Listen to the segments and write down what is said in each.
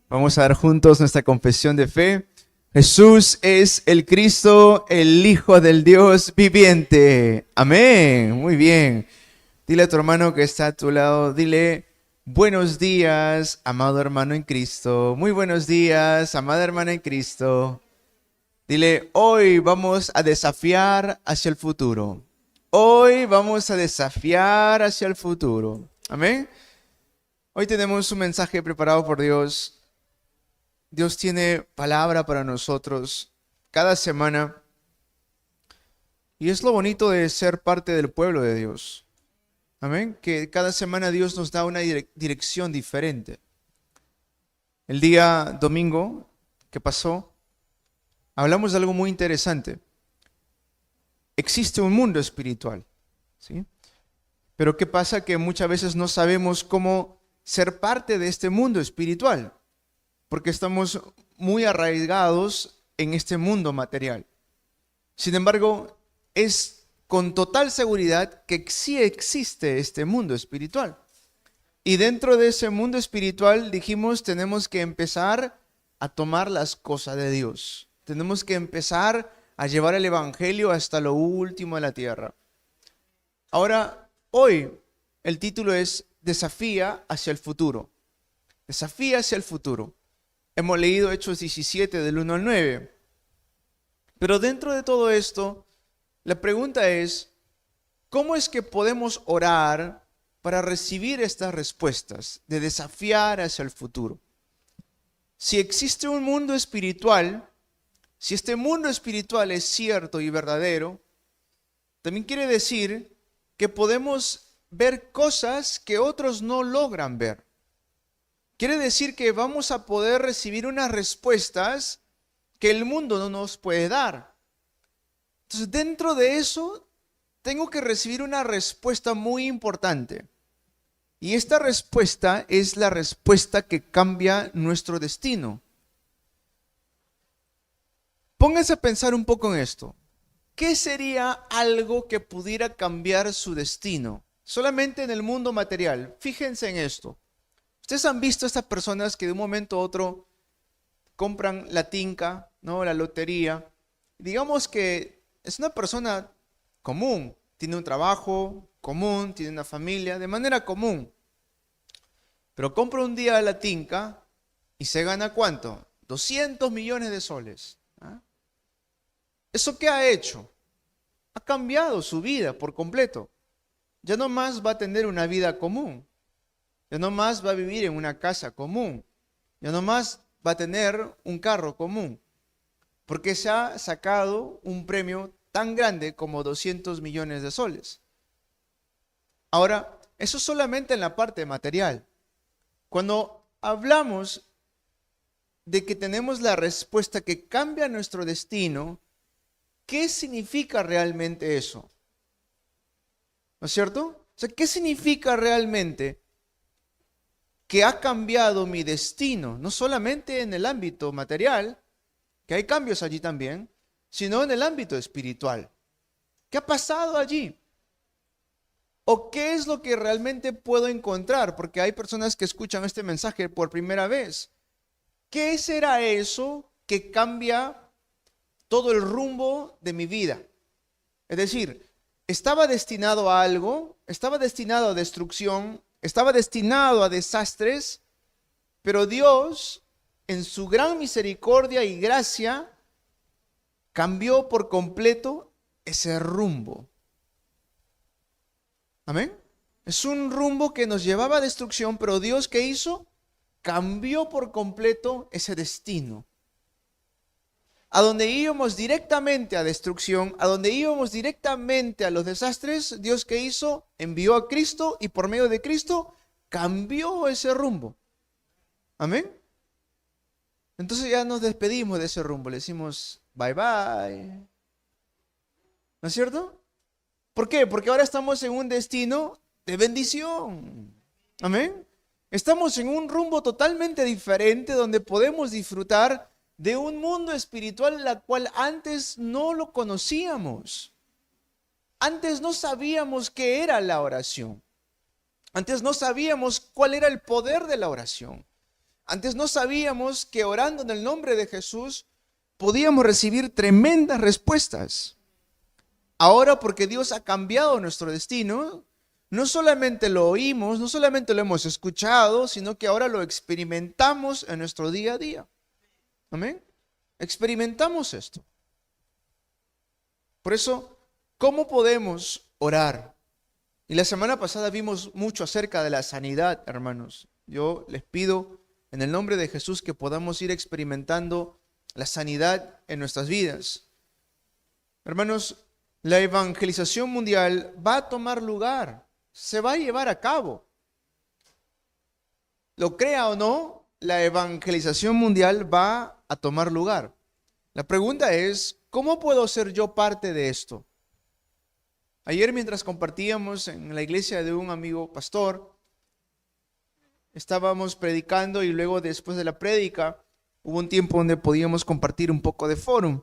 Vamos a dar juntos nuestra confesión de fe. Jesús es el Cristo, el Hijo del Dios viviente. Amén. Muy bien. Dile a tu hermano que está a tu lado, dile, buenos días, amado hermano en Cristo. Muy buenos días, amada hermana en Cristo. Dile, hoy vamos a desafiar hacia el futuro. Hoy vamos a desafiar hacia el futuro. Amén. Hoy tenemos un mensaje preparado por Dios. Dios tiene palabra para nosotros cada semana. Y es lo bonito de ser parte del pueblo de Dios. Amén. Que cada semana Dios nos da una dirección diferente. El día domingo que pasó, hablamos de algo muy interesante. Existe un mundo espiritual, ¿sí? Pero ¿qué pasa? Que muchas veces no sabemos cómo ser parte de este mundo espiritual, porque estamos muy arraigados en este mundo material. Sin embargo, es con total seguridad que sí existe este mundo espiritual. Y dentro de ese mundo espiritual, dijimos, tenemos que empezar a tomar las cosas de Dios. Tenemos que empezar a llevar el evangelio hasta lo último de la tierra. Ahora, hoy, el título es Desafía hacia el futuro. Desafía hacia el futuro. Hemos leído Hechos 17 del 1 al 9. Pero dentro de todo esto, la pregunta es, ¿cómo es que podemos orar para recibir estas respuestas de desafiar hacia el futuro? Si existe un mundo espiritual, si este mundo espiritual es cierto y verdadero, también quiere decir que podemos ver cosas que otros no logran ver. Quiere decir que vamos a poder recibir unas respuestas que el mundo no nos puede dar. Entonces, dentro de eso, tengo que recibir una respuesta muy importante. Y esta respuesta es la respuesta que cambia nuestro destino. Pónganse a pensar un poco en esto. ¿Qué sería algo que pudiera cambiar su destino? Solamente en el mundo material. Fíjense en esto. Ustedes han visto a estas personas que de un momento a otro compran la tinca, ¿no? La lotería. Digamos que es una persona común. Tiene un trabajo común, tiene una familia, de manera común. Pero compra un día la tinca y se gana ¿cuánto? 200 millones de soles. ¿Ah? ¿Eso qué ha hecho? Ha cambiado su vida por completo. Ya no más va a tener una vida común. Ya no más va a vivir en una casa común. Ya no más va a tener un carro común. Porque se ha sacado un premio tan grande como 200 millones de soles. Ahora, eso solamente en la parte material. Cuando hablamos de que tenemos la respuesta que cambia nuestro destino, ¿qué significa realmente eso? ¿No es cierto? O sea, ¿qué significa realmente que ha cambiado mi destino? No solamente en el ámbito material, que hay cambios allí también, sino en el ámbito espiritual. ¿Qué ha pasado allí? ¿O qué es lo que realmente puedo encontrar? Porque hay personas que escuchan este mensaje por primera vez. ¿Qué será eso que cambia todo el rumbo de mi vida? Es decir, estaba destinado a algo, estaba destinado a destrucción, estaba destinado a desastres, pero Dios, en su gran misericordia y gracia, cambió por completo ese rumbo. Amén. Es un rumbo que nos llevaba a destrucción, pero Dios, ¿qué hizo? Cambió por completo ese destino. A donde íbamos directamente a destrucción, a donde íbamos directamente a los desastres, Dios, ¿qué hizo? Envió a Cristo y por medio de Cristo cambió ese rumbo. Amén. Entonces ya nos despedimos de ese rumbo, le decimos bye bye. ¿No es cierto? ¿Por qué? Porque ahora estamos en un destino de bendición. Amén. Estamos en un rumbo totalmente diferente donde podemos disfrutar de un mundo espiritual la cual antes no lo conocíamos. Antes no sabíamos qué era la oración. Antes no sabíamos cuál era el poder de la oración. Antes no sabíamos que orando en el nombre de Jesús podíamos recibir tremendas respuestas. Ahora, porque Dios ha cambiado nuestro destino, no solamente lo oímos, no solamente lo hemos escuchado, sino que ahora lo experimentamos en nuestro día a día. Amén. Experimentamos esto. Por eso, ¿cómo podemos orar? Y la semana pasada vimos mucho acerca de la sanidad, hermanos. Yo les pido en el nombre de Jesús que podamos ir experimentando la sanidad en nuestras vidas. Hermanos, la evangelización mundial va a tomar lugar, se va a llevar a cabo. Lo crea o no, la evangelización mundial va a tomar lugar. La pregunta es, ¿cómo puedo ser yo parte de esto? Ayer mientras compartíamos en la iglesia de un amigo pastor, estábamos predicando y luego después de la prédica hubo un tiempo donde podíamos compartir un poco de fórum.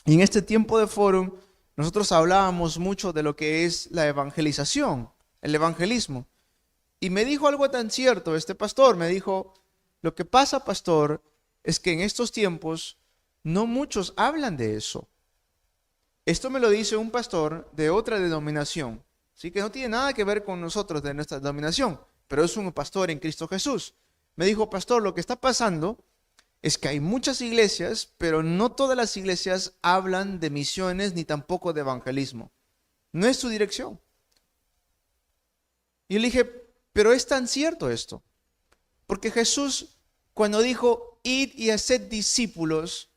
Y en este tiempo de fórum nosotros hablábamos mucho de lo que es la evangelización, el evangelismo. Y me dijo algo tan cierto este pastor, me dijo, lo que pasa, pastor, es que en estos tiempos no muchos hablan de eso. Esto me lo dice un pastor de otra denominación, ¿sí? Que no tiene nada que ver con nosotros de nuestra denominación, pero es un pastor en Cristo Jesús. Me dijo, pastor, lo que está pasando es que hay muchas iglesias, pero no todas las iglesias hablan de misiones ni tampoco de evangelismo. No es su dirección. Y le dije, pero es tan cierto esto, porque Jesús cuando dijo, id y haced discípulos,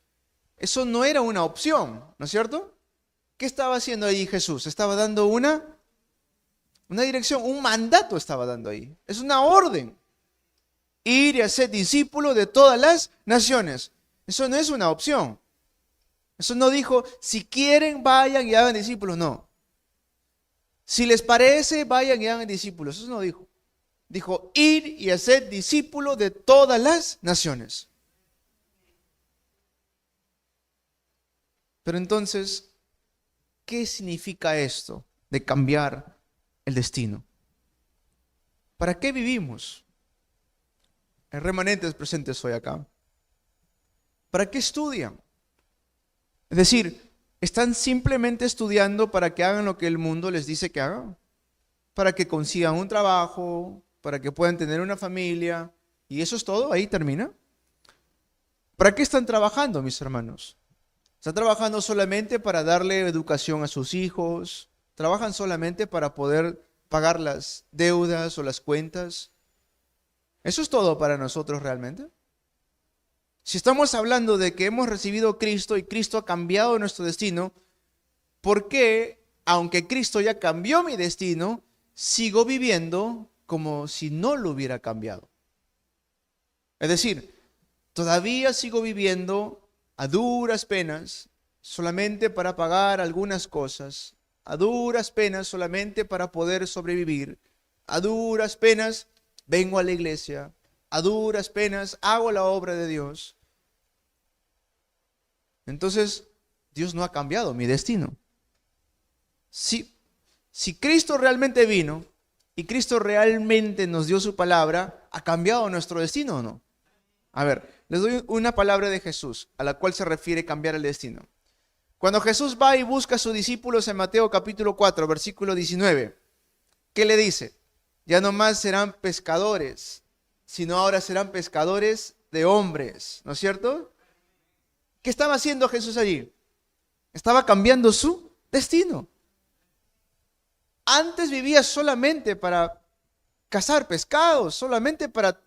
eso no era una opción, ¿no es cierto? ¿Qué estaba haciendo ahí Jesús? Estaba dando una dirección, un mandato estaba dando ahí. Es una orden. Ir y hacer discípulos de todas las naciones. Eso no es una opción. Eso no dijo, si quieren, vayan y hagan discípulos. No. Si les parece, vayan y hagan discípulos. Eso no dijo. Dijo, ir y hacer discípulos de todas las naciones. Pero entonces, ¿qué significa esto de cambiar el destino? ¿Para qué vivimos? Hay remanentes presentes hoy acá. ¿Para qué estudian? Es decir, ¿están simplemente estudiando para que hagan lo que el mundo les dice que hagan? Para que consigan un trabajo, para que puedan tener una familia, y eso es todo, ahí termina. ¿Para qué están trabajando, mis hermanos? ¿Están trabajando solamente para darle educación a sus hijos? ¿Trabajan solamente para poder pagar las deudas o las cuentas? ¿Eso es todo para nosotros realmente? Si estamos hablando de que hemos recibido a Cristo y Cristo ha cambiado nuestro destino, ¿por qué, aunque Cristo ya cambió mi destino, sigo viviendo como si no lo hubiera cambiado? Es decir, todavía sigo viviendo a duras penas, solamente para pagar algunas cosas, a duras penas solamente para poder sobrevivir, a duras penas vengo a la iglesia, a duras penas hago la obra de Dios. Entonces, Dios no ha cambiado mi destino. Si Cristo realmente vino y Cristo realmente nos dio su palabra, ¿ha cambiado nuestro destino o no? A ver, les doy una palabra de Jesús a la cual se refiere cambiar el destino. Cuando Jesús va y busca a sus discípulos en Mateo capítulo 4, versículo 19, ¿qué le dice? Ya no más serán pescadores, sino ahora serán pescadores de hombres, ¿no es cierto? ¿Qué estaba haciendo Jesús allí? Estaba cambiando su destino. Antes vivía solamente para cazar pescados, solamente para,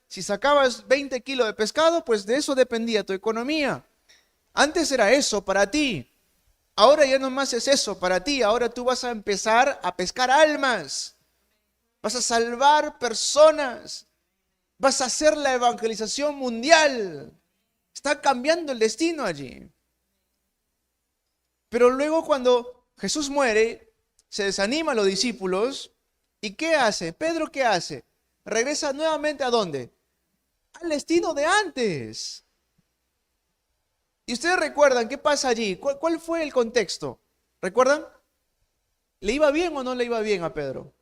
si sacabas 20 kilos de pescado, pues de eso dependía tu economía. Antes era eso para ti. Ahora ya no más es eso para ti. Ahora tú vas a empezar a pescar almas. Vas a salvar personas. Vas a hacer la evangelización mundial. Está cambiando el destino allí. Pero luego cuando Jesús muere, se desanima a los discípulos. ¿Y qué hace? Pedro, ¿qué hace? Regresa nuevamente ¿a dónde? Al destino de antes. Y ustedes recuerdan qué pasa allí. ¿Cuál fue el contexto? ¿Recuerdan? ¿Le iba bien o no le iba bien a Pedro?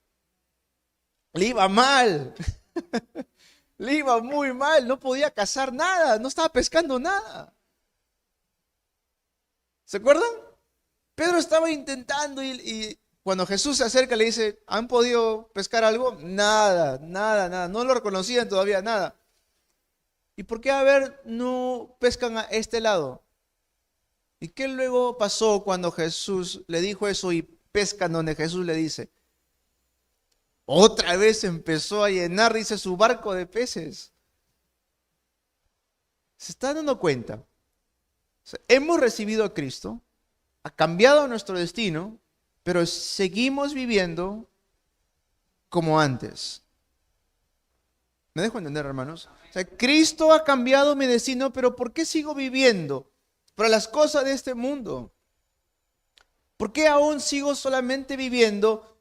Le iba mal. Le iba muy mal, no podía cazar nada, no estaba pescando nada. ¿Se acuerdan? Pedro estaba intentando y cuando Jesús se acerca le dice, ¿han podido pescar algo? Nada, nada, nada. No lo reconocían todavía, nada. ¿Y por qué, a ver, no pescan a este lado? ¿Y qué luego pasó cuando Jesús le dijo eso y pescan donde Jesús le dice? Otra vez empezó a llenar, dice, su barco de peces. ¿Se está dando cuenta? O sea, hemos recibido a Cristo, ha cambiado nuestro destino, pero seguimos viviendo como antes. ¿Me dejo entender, hermanos? O sea, Cristo ha cambiado mi destino, pero ¿por qué sigo viviendo para las cosas de este mundo? ¿Por qué aún sigo solamente viviendo?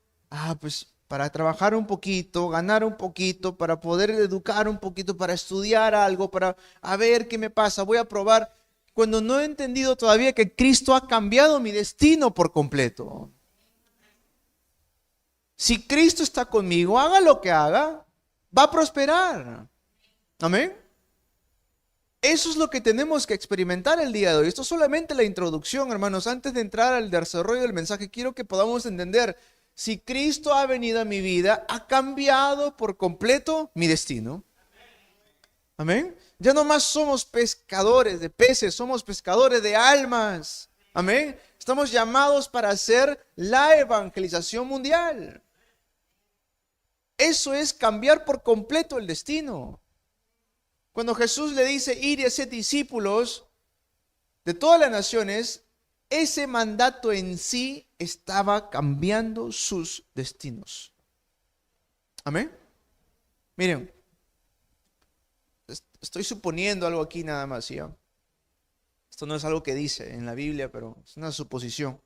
Pues para trabajar un poquito, ganar un poquito, para poder educar un poquito, para estudiar algo, para a ver qué me pasa, voy a probar, cuando no he entendido todavía que Cristo ha cambiado mi destino por completo. Si Cristo está conmigo, haga lo que haga, va a prosperar. Amén. Eso es lo que tenemos que experimentar el día de hoy. Esto es solamente la introducción, hermanos. Antes de entrar al desarrollo del mensaje, quiero que podamos entender, si Cristo ha venido a mi vida, ha cambiado por completo mi destino. Amén. Ya no más somos pescadores de peces, somos pescadores de almas. Amén. Estamos llamados para hacer la evangelización mundial. Eso es cambiar por completo el destino. Cuando Jesús le dice ir y hacer discípulos de todas las naciones, ese mandato en sí estaba cambiando sus destinos. Amén. Miren, estoy suponiendo algo aquí nada más, ¿sí? Esto no es algo que dice en la Biblia, pero es una suposición.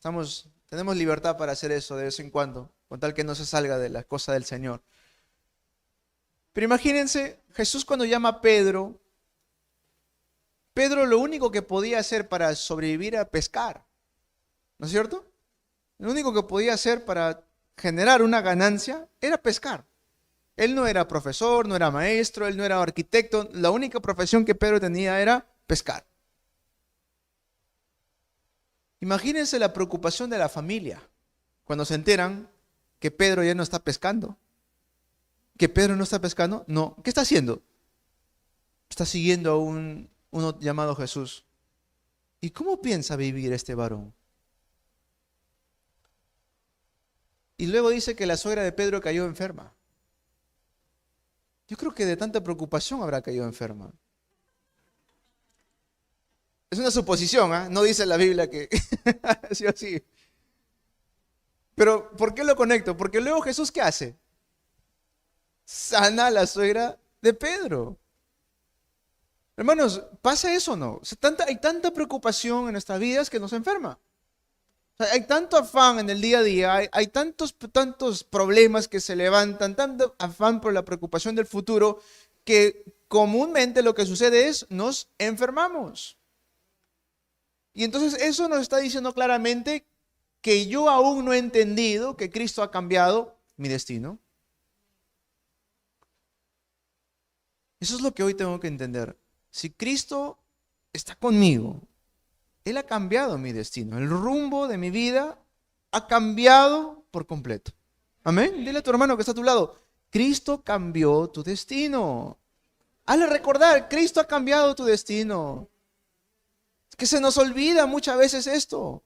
Tenemos libertad para hacer eso de vez en cuando, con tal que no se salga de las cosas del Señor. Pero imagínense, Jesús cuando llama a Pedro, Pedro lo único que podía hacer para sobrevivir era pescar, ¿no es cierto? Lo único que podía hacer para generar una ganancia era pescar. Él no era profesor, no era maestro, él no era arquitecto, la única profesión que Pedro tenía era pescar. Imagínense la preocupación de la familia cuando se enteran que Pedro ya no está pescando. ¿Que Pedro no está pescando? No. ¿Qué está haciendo? Está siguiendo a uno llamado Jesús. ¿Y cómo piensa vivir este varón? Y luego dice que la suegra de Pedro cayó enferma. Yo creo que de tanta preocupación habrá caído enferma. Es una suposición, ¿eh? No dice la Biblia que sí o sí. Pero ¿por qué lo conecto? Porque luego Jesús, ¿qué hace? Sana a la suegra de Pedro. Hermanos, ¿pasa eso o no? O sea, hay tanta preocupación en nuestras vidas que nos enferma. O sea, hay tanto afán en el día a día, hay tantos problemas que se levantan, tanto afán por la preocupación del futuro, que comúnmente lo que sucede es nos enfermamos. Y entonces eso nos está diciendo claramente que yo aún no he entendido que Cristo ha cambiado mi destino. Eso es lo que hoy tengo que entender. Si Cristo está conmigo, Él ha cambiado mi destino. El rumbo de mi vida ha cambiado por completo. Amén. Dile a tu hermano que está a tu lado, Cristo cambió tu destino. Hazle recordar, Cristo ha cambiado tu destino. Es que se nos olvida muchas veces esto.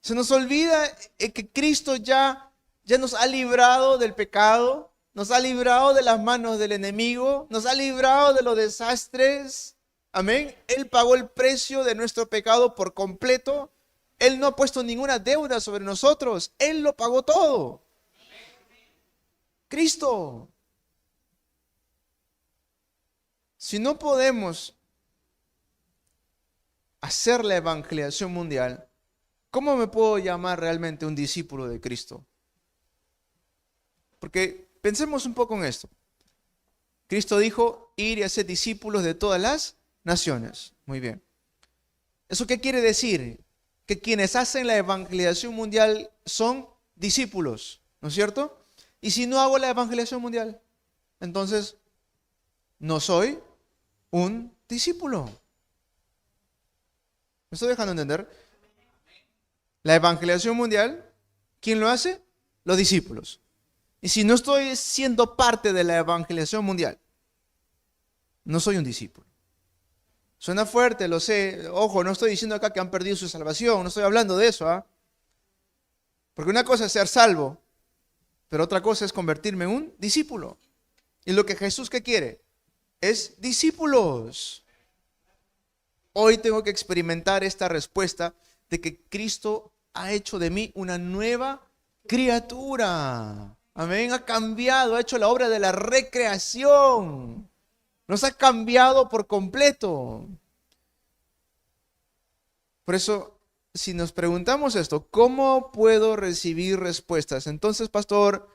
Se nos olvida que Cristo ya nos ha librado del pecado, nos ha librado de las manos del enemigo, nos ha librado de los desastres. Amén. Él pagó el precio de nuestro pecado por completo. Él no ha puesto ninguna deuda sobre nosotros. Él lo pagó todo. Cristo. Si no podemos hacer la evangelización mundial, ¿cómo me puedo llamar realmente un discípulo de Cristo? Porque pensemos un poco en esto. Cristo dijo, ir y hacer discípulos de todas las naciones. Muy bien. ¿Eso qué quiere decir? Que quienes hacen la evangelización mundial son discípulos, ¿no es cierto? ¿Y si no hago la evangelización mundial? entonces no soy un discípulo. ¿Me estoy dejando entender? La evangelización mundial, ¿quién lo hace? Los discípulos. Y si no estoy siendo parte de la evangelización mundial, no soy un discípulo. Suena fuerte, lo sé. Ojo, no estoy diciendo acá que han perdido su salvación, no estoy hablando de eso, ¿ah? Porque una cosa es ser salvo, pero otra cosa es convertirme en un discípulo. Y lo que Jesús ¿qué quiere? Es discípulos. Hoy tengo que experimentar esta respuesta de que Cristo ha hecho de mí una nueva criatura. Amén. Ha cambiado, ha hecho la obra de la recreación. Nos ha cambiado por completo. Por eso, si nos preguntamos esto, ¿cómo puedo recibir respuestas? Entonces, pastor,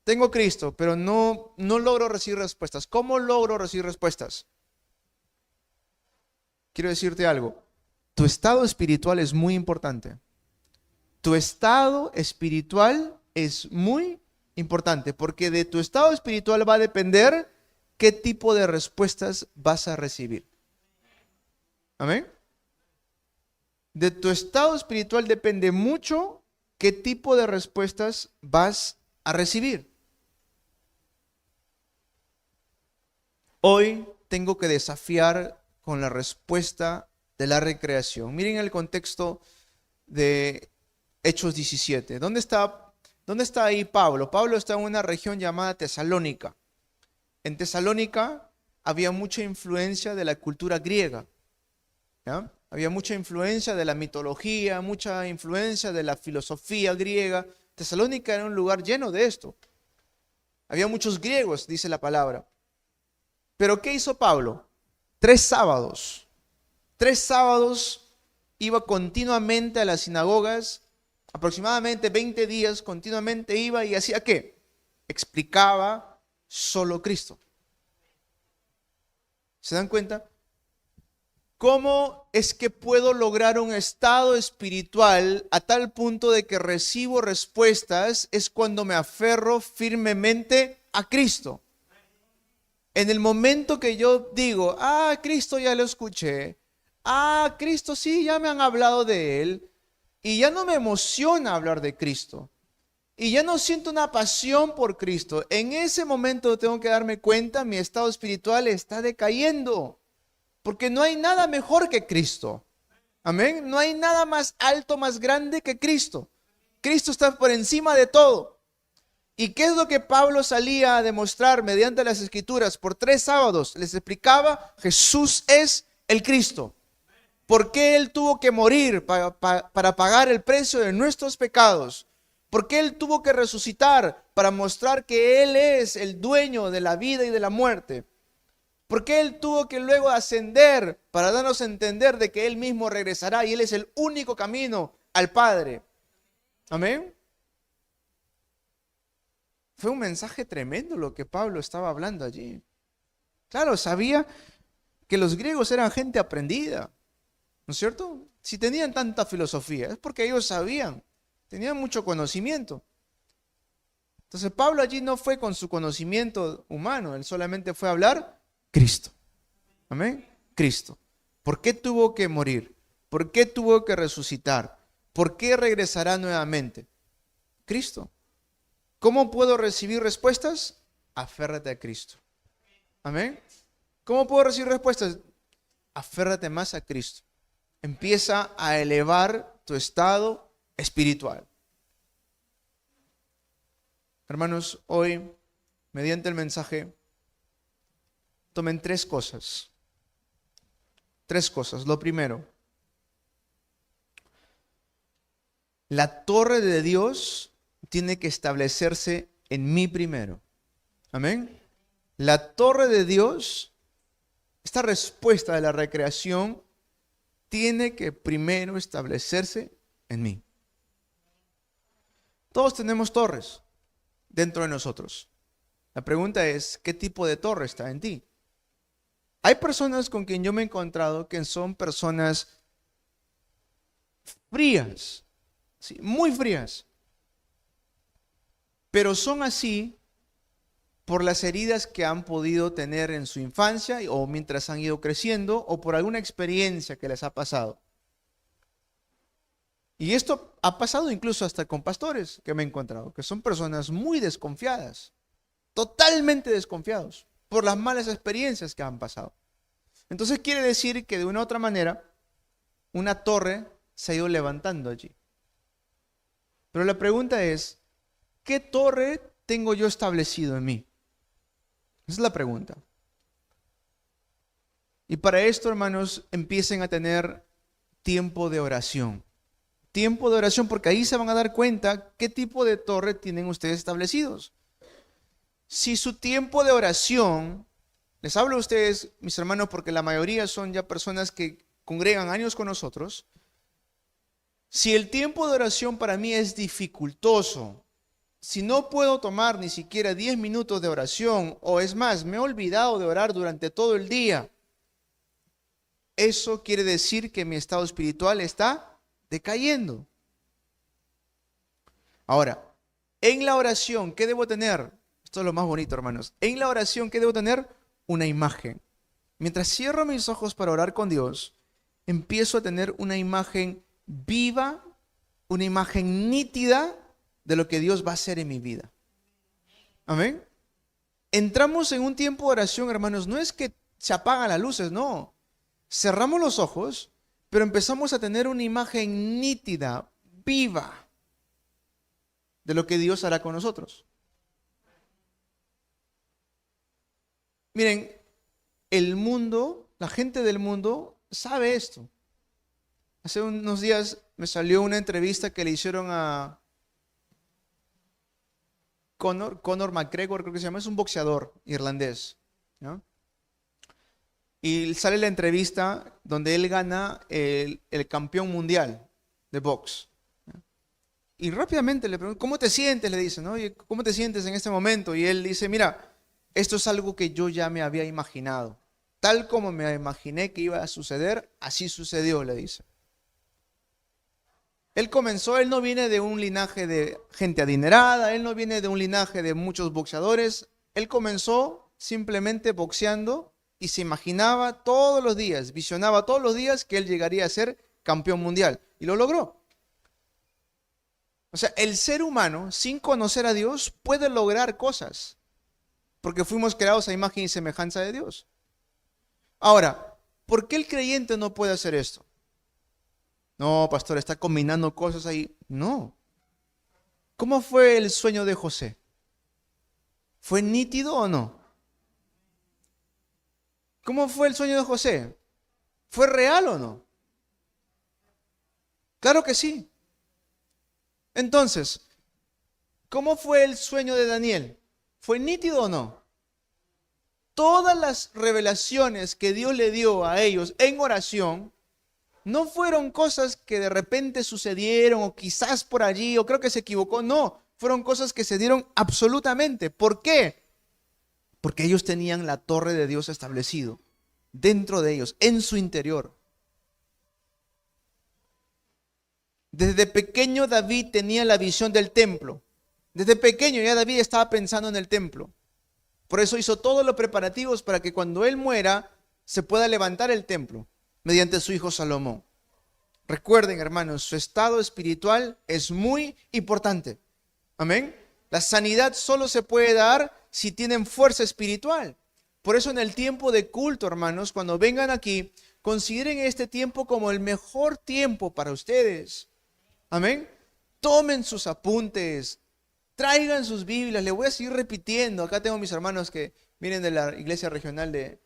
tengo Cristo, pero no logro recibir respuestas. ¿Cómo logro recibir respuestas? Quiero decirte algo. Tu estado espiritual es muy importante. Tu estado espiritual es muy importante, porque de tu estado espiritual va a depender qué tipo de respuestas vas a recibir. Amén. De tu estado espiritual depende mucho qué tipo de respuestas vas a recibir. Hoy tengo que desafiar con la respuesta de la recreación. Miren el contexto de Hechos 17. ¿Dónde está ahí Pablo? Pablo está en una región llamada Tesalónica. En Tesalónica había mucha influencia de la cultura griega, ¿ya? Había mucha influencia de la mitología, mucha influencia de la filosofía griega. Tesalónica era un lugar lleno de esto. Había muchos griegos, dice la palabra. Pero ¿qué hizo Pablo? 3 sábados iba continuamente a las sinagogas, aproximadamente 20 días continuamente iba y hacía ¿qué? Explicaba solo Cristo. ¿Se dan cuenta? ¿Cómo es que puedo lograr un estado espiritual a tal punto de que recibo respuestas? Es cuando me aferro firmemente a Cristo. En el momento que yo digo, Cristo ya lo escuché, Cristo sí, ya me han hablado de Él, y ya no me emociona hablar de Cristo, y ya no siento una pasión por Cristo, en ese momento tengo que darme cuenta, mi estado espiritual está decayendo, porque no hay nada mejor que Cristo. Amén. No hay nada más alto, más grande que Cristo. Cristo está por encima de todo. ¿Y qué es lo que Pablo salía a demostrar mediante las Escrituras? Por 3 sábados les explicaba, Jesús es el Cristo. ¿Por qué Él tuvo que morir para pagar el precio de nuestros pecados? ¿Por qué Él tuvo que resucitar para mostrar que Él es el dueño de la vida y de la muerte? ¿Por qué Él tuvo que luego ascender para darnos a entender de que Él mismo regresará y Él es el único camino al Padre? Amén. Fue un mensaje tremendo lo que Pablo estaba hablando allí. Claro, sabía que los griegos eran gente aprendida, ¿no es cierto? Si tenían tanta filosofía, es porque ellos sabían, tenían mucho conocimiento. Entonces Pablo allí no fue con su conocimiento humano, él solamente fue a hablar Cristo. Amén. Cristo. ¿Por qué tuvo que morir? ¿Por qué tuvo que resucitar? ¿Por qué regresará nuevamente? Cristo. ¿Cómo puedo recibir respuestas? Aférrate a Cristo. Amén. ¿Cómo puedo recibir respuestas? Aférrate más a Cristo. Empieza a elevar tu estado espiritual. Hermanos, hoy, mediante el mensaje, tomen 3 cosas. 3 cosas. Lo primero, la torre de Dios tiene que establecerse en mí primero. Amén. La torre de Dios, esta respuesta de la recreación, tiene que primero establecerse en mí. Todos tenemos torres dentro de nosotros. La pregunta es, ¿qué tipo de torre está en ti? Hay personas con quien yo me he encontrado que son personas frías, ¿sí? Muy frías. Pero son así por las heridas que han podido tener en su infancia o mientras han ido creciendo o por alguna experiencia que les ha pasado. Y esto ha pasado incluso hasta con pastores que me he encontrado, que son personas muy desconfiadas, totalmente desconfiados por las malas experiencias que han pasado. Entonces quiere decir que de una u otra manera, una torre se ha ido levantando allí. Pero la pregunta es, ¿qué torre tengo yo establecido en mí? Esa es la pregunta. Y para esto, hermanos, empiecen a tener tiempo de oración. Tiempo de oración, porque ahí se van a dar cuenta qué tipo de torre tienen ustedes establecidos. Si su tiempo de oración, les hablo a ustedes, mis hermanos, porque la mayoría son ya personas que congregan años con nosotros. Si el tiempo de oración para mí es dificultoso, si no puedo tomar ni siquiera 10 minutos de oración, o es más, me he olvidado de orar durante todo el día, eso quiere decir que mi estado espiritual está decayendo. Ahora, en la oración, ¿qué debo tener? Esto es lo más bonito, hermanos. En la oración, ¿qué debo tener? Una imagen. Mientras cierro mis ojos para orar con Dios, empiezo a tener una imagen viva, una imagen nítida de lo que Dios va a hacer en mi vida. Amén. Entramos en un tiempo de oración, hermanos, no es que se apagan las luces, no. Cerramos los ojos, pero empezamos a tener una imagen nítida, viva, de lo que Dios hará con nosotros. Miren, el mundo, la gente del mundo sabe esto. Hace unos días me salió una entrevista que le hicieron a Conor McGregor, creo que se llama, es un boxeador irlandés, ¿no? Y sale la entrevista donde él gana el campeón mundial de box. Y rápidamente le pregunto, ¿cómo te sientes? Le dicen, ¿no? ¿Cómo te sientes en este momento? Y él dice, mira, esto es algo que yo ya me había imaginado. Tal como me imaginé que iba a suceder, así sucedió, le dice. Él no viene de un linaje de gente adinerada, él no viene de un linaje de muchos boxeadores. Él comenzó simplemente boxeando y se imaginaba todos los días, visionaba todos los días que él llegaría a ser campeón mundial. Y lo logró. O sea, el ser humano, sin conocer a Dios, puede lograr cosas, porque fuimos creados a imagen y semejanza de Dios. Ahora, ¿por qué el creyente no puede hacer esto? No, pastor, está combinando cosas ahí. No. ¿Cómo fue el sueño de José? ¿Fue nítido o no? ¿Cómo fue el sueño de José? ¿Fue real o no? Claro que sí. Entonces, ¿cómo fue el sueño de Daniel? ¿Fue nítido o no? Todas las revelaciones que Dios le dio a ellos en oración no fueron cosas que de repente sucedieron o quizás por allí o creo que se equivocó. No, fueron cosas que se dieron absolutamente. ¿Por qué? Porque ellos tenían la torre de Dios establecido dentro de ellos, en su interior. Desde pequeño David tenía la visión del templo. Desde pequeño ya David estaba pensando en el templo. Por eso hizo todos los preparativos para que cuando él muera se pueda levantar el templo mediante su hijo Salomón. Recuerden, hermanos, su estado espiritual es muy importante. Amén. La sanidad solo se puede dar si tienen fuerza espiritual. Por eso en el tiempo de culto, hermanos, cuando vengan aquí, consideren este tiempo como el mejor tiempo para ustedes. Amén. Tomen sus apuntes, traigan sus Biblias. Le voy a seguir repitiendo. Acá tengo mis hermanos que vienen de la iglesia regional de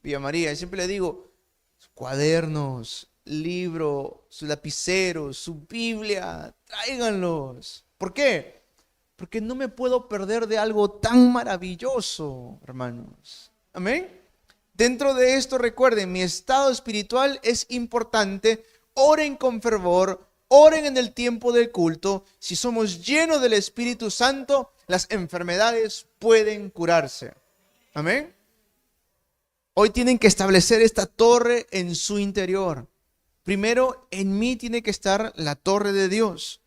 Villa María. Y siempre les digo, cuadernos, libro, su lapicero, su Biblia, tráiganlos. ¿Por qué? Porque no me puedo perder de algo tan maravilloso, hermanos. Amén. Dentro de esto, recuerden, mi estado espiritual es importante. Oren con fervor, oren en el tiempo del culto. Si somos llenos del Espíritu Santo, las enfermedades pueden curarse. Amén. Hoy tienen que establecer esta torre en su interior. Primero, en mí tiene que estar la torre de Dios.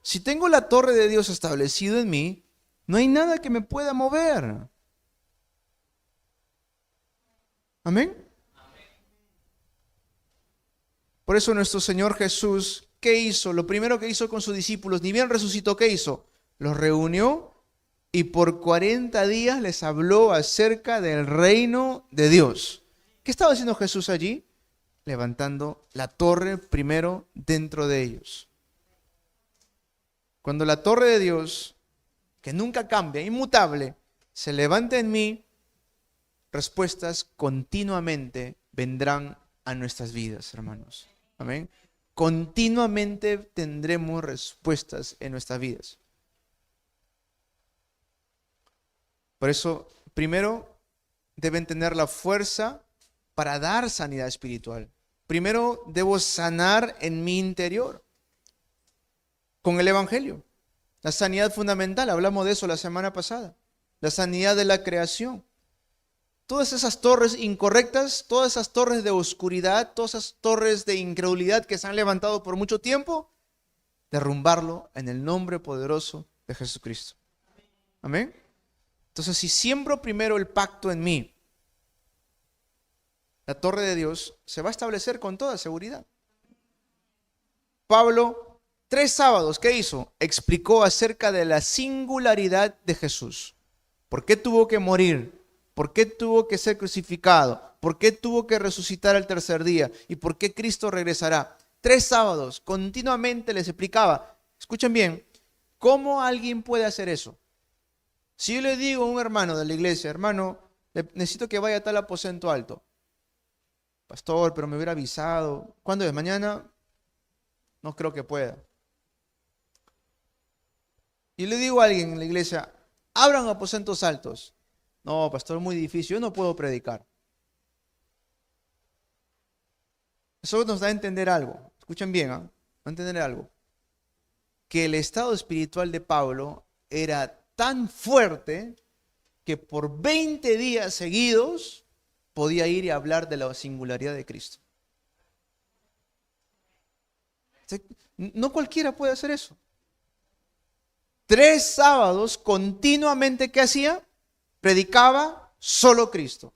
Si tengo la torre de Dios establecido en mí, No hay nada que me pueda mover. Amén. Por eso nuestro Señor Jesús, ¿qué hizo? Lo primero que hizo con sus discípulos, ni bien resucitó, ¿qué hizo? Los reunió y por 40 días les habló acerca del reino de Dios. ¿Qué estaba haciendo Jesús allí? Levantando la torre primero dentro de ellos. Cuando la torre de Dios, que nunca cambia, inmutable, se levanta en mí, respuestas continuamente vendrán a nuestras vidas, hermanos. Amén. Continuamente tendremos respuestas en nuestras vidas. Por eso, primero, deben tener la fuerza para dar sanidad espiritual. Primero, debo sanar en mi interior con el Evangelio. La sanidad fundamental, hablamos de eso la semana pasada. La sanidad de la creación. Todas esas torres incorrectas, todas esas torres de oscuridad, todas esas torres de incredulidad que se han levantado por mucho tiempo, derrumbarlo en el nombre poderoso de Jesucristo. Amén. Entonces, si siembro primero el pacto en mí, la torre de Dios se va a establecer con toda seguridad. Pablo, 3 sábados, ¿qué hizo? Explicó acerca de la singularidad de Jesús. ¿Por qué tuvo que morir? ¿Por qué tuvo que ser crucificado? ¿Por qué tuvo que resucitar al tercer día? ¿Y por qué Cristo regresará? 3 sábados continuamente les explicaba. Escuchen bien, ¿cómo alguien puede hacer eso? Si yo le digo a un hermano de la iglesia, hermano, necesito que vaya a tal aposento alto. Pastor, pero me hubiera avisado. ¿Cuándo es? ¿Mañana? No creo que pueda. Y le digo a alguien en la iglesia, abran aposentos altos. No, pastor, es muy difícil, yo no puedo predicar. Eso nos da a entender algo. Escuchen bien, va a entender algo. Que el estado espiritual de Pablo era tan fuerte que por 20 días seguidos podía ir y hablar de la singularidad de Cristo. No cualquiera puede hacer eso. 3 sábados continuamente, ¿qué hacía? Predicaba solo Cristo.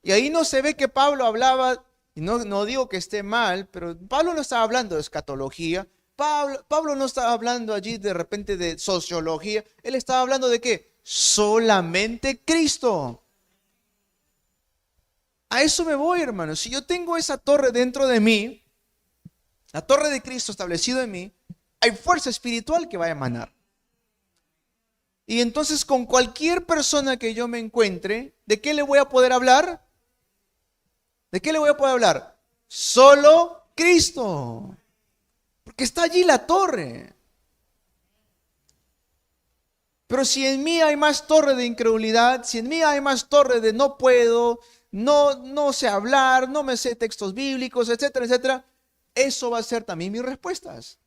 Y ahí no se ve que Pablo hablaba, y no digo que esté mal, pero Pablo no estaba hablando de escatología, Pablo no estaba hablando allí de repente de sociología, él estaba hablando de ¿qué? Solamente Cristo. A eso me voy, hermanos. Si yo tengo esa torre dentro de mí, la torre de Cristo establecido en mí, hay fuerza espiritual que va a emanar. Y entonces con cualquier persona que yo me encuentre, ¿de qué le voy a poder hablar? ¿De qué le voy a poder hablar? Solo Cristo. Porque está allí la torre. Pero si en mí hay más torre de incredulidad, si en mí hay más torre de no puedo, no sé hablar, no me sé textos bíblicos, etcétera, etcétera, eso va a ser también mis respuestas.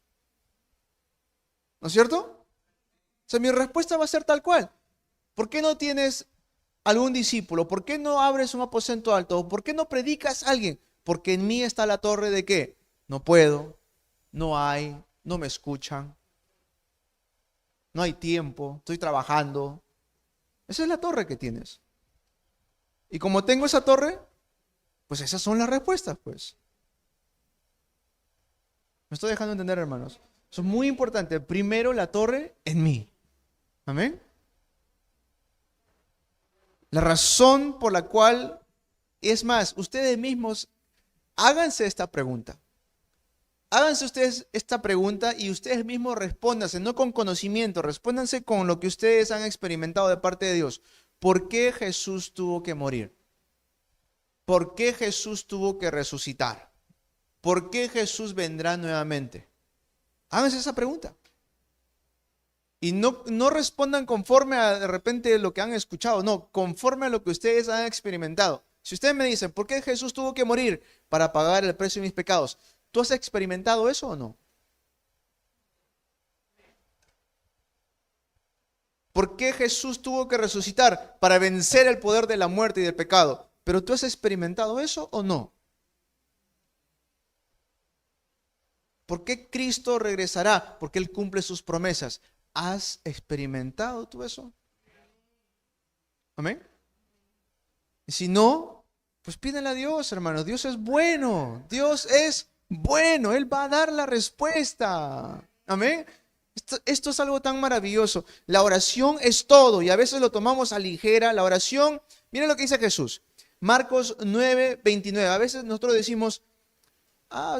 ¿No es cierto? O sea, mi respuesta va a ser tal cual. ¿Por qué no tienes algún discípulo? ¿Por qué no abres un aposento alto? ¿Por qué no predicas a alguien? Porque en mí está la torre de ¿qué? No puedo, no hay, no me escuchan, no hay tiempo, estoy trabajando. Esa es la torre que tienes. Y como tengo esa torre, pues esas son las respuestas, pues. Me estoy dejando entender, hermanos. Eso es muy importante. Primero la torre en mí. Amén. La razón por la cual, es más, ustedes mismos háganse esta pregunta. Háganse ustedes esta pregunta y ustedes mismos respóndanse, no con conocimiento, respóndanse con lo que ustedes han experimentado de parte de Dios. ¿Por qué Jesús tuvo que morir? ¿Por qué Jesús tuvo que resucitar? ¿Por qué Jesús vendrá nuevamente? Háganse esa pregunta. Y no respondan conforme a de repente lo que han escuchado, no, conforme a lo que ustedes han experimentado. Si ustedes me dicen, ¿por qué Jesús tuvo que morir para pagar el precio de mis pecados? ¿Tú has experimentado eso o no? ¿Por qué Jesús tuvo que resucitar para vencer el poder de la muerte y del pecado? ¿Pero tú has experimentado eso o no? ¿Por qué Cristo regresará? Porque Él cumple sus promesas. ¿Has experimentado tú eso? Amén. Y si no, pues pídele a Dios, hermanos. Dios es bueno. Dios es bueno. Él va a dar la respuesta. Amén. Esto es algo tan maravilloso. La oración es todo y a veces lo tomamos a ligera. La oración, miren lo que dice Jesús. Marcos 9:29. A veces nosotros decimos,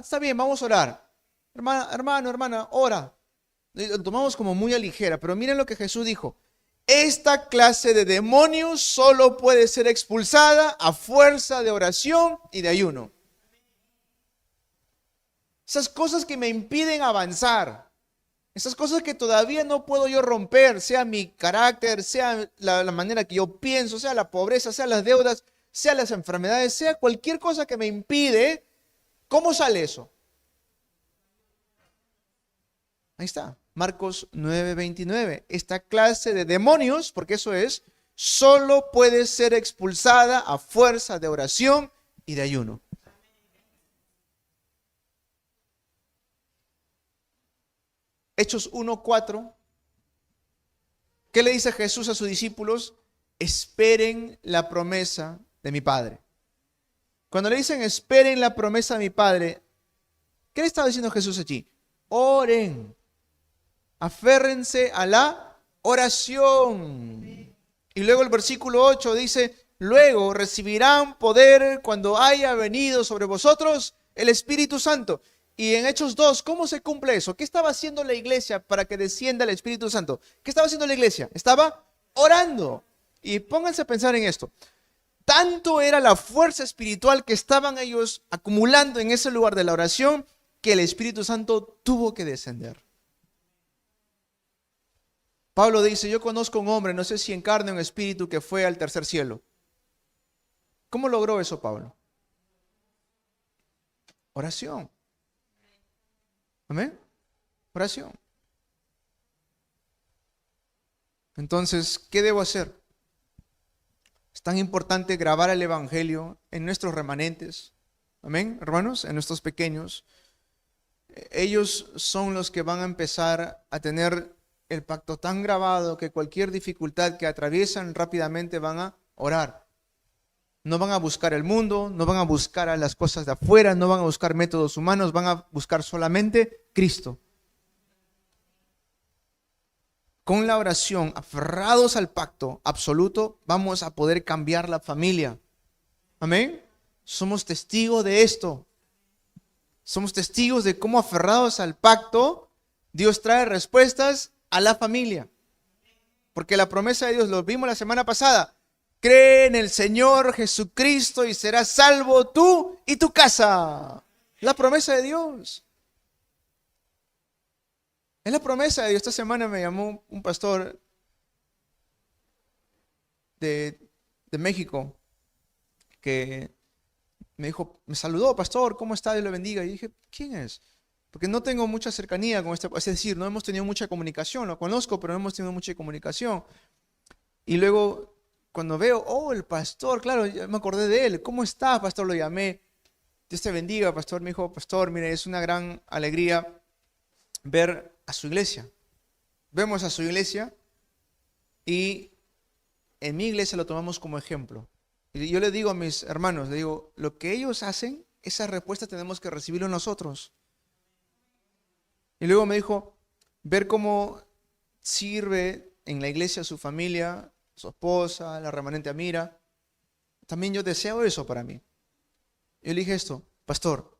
está bien, vamos a orar. Hermana, ora. Lo tomamos como muy a ligera, pero miren lo que Jesús dijo. Esta clase de demonios solo puede ser expulsada a fuerza de oración y de ayuno. Esas cosas que me impiden avanzar, esas cosas que todavía no puedo yo romper, sea mi carácter, sea la manera que yo pienso, sea la pobreza, sea las deudas, sea las enfermedades, sea cualquier cosa que me impide, ¿cómo sale eso? Ahí está, Marcos 9:29. Esta clase de demonios, porque eso es, solo puede ser expulsada a fuerza de oración y de ayuno. Hechos 1:4. ¿Qué le dice Jesús a sus discípulos? Esperen la promesa de mi Padre. Cuando le dicen esperen la promesa de mi Padre, ¿qué le estaba diciendo Jesús allí? Oren. Aférrense a la oración. Y luego el versículo 8 dice, luego recibirán poder cuando haya venido sobre vosotros el Espíritu Santo. Y en Hechos 2, ¿cómo se cumple eso? ¿Qué estaba haciendo la iglesia para que descienda el Espíritu Santo? ¿Qué estaba haciendo la iglesia? Estaba orando. Y pónganse a pensar en esto. Tanto era la fuerza espiritual que estaban ellos acumulando en ese lugar de la oración que el Espíritu Santo tuvo que descender. Pablo dice, yo conozco a un hombre, no sé si en carne o en espíritu, que fue al tercer cielo. ¿Cómo logró eso Pablo? Oración. ¿Amén? Oración. Entonces, ¿qué debo hacer? Es tan importante grabar el Evangelio en nuestros remanentes. Amén, hermanos, en nuestros pequeños. Ellos son los que van a empezar a tener el pacto tan grabado que cualquier dificultad que atraviesan rápidamente van a orar. No van a buscar el mundo, no van a buscar a las cosas de afuera, no van a buscar métodos humanos, van a buscar solamente Cristo. Con la oración, aferrados al pacto absoluto, vamos a poder cambiar la familia. Amén. Somos testigos de esto. Somos testigos de cómo aferrados al pacto, Dios trae respuestas a la familia. Porque la promesa de Dios, lo vimos la semana pasada, cree en el Señor Jesucristo y serás salvo tú y tu casa. La promesa de Dios. Es la promesa de Dios. Esta semana me llamó un pastor de México que me dijo, me saludó, pastor, ¿cómo está? Dios lo bendiga. Y dije, ¿quién es? Porque no tengo mucha cercanía con este, es decir, no hemos tenido mucha comunicación, lo conozco, pero no hemos tenido mucha comunicación. Y luego, cuando veo, el pastor, claro, ya me acordé de él. ¿Cómo está, pastor? Lo llamé. Dios te bendiga, pastor. Me dijo, pastor, mire, es una gran alegría ver a su iglesia. Vemos a su iglesia y en mi iglesia lo tomamos como ejemplo. Y yo le digo a mis hermanos, le digo, lo que ellos hacen, esa respuesta tenemos que recibirlo nosotros. Y luego me dijo, ver cómo sirve en la iglesia su familia, su esposa, la remanente Amira. También yo deseo eso para mí. Yo le dije esto, pastor,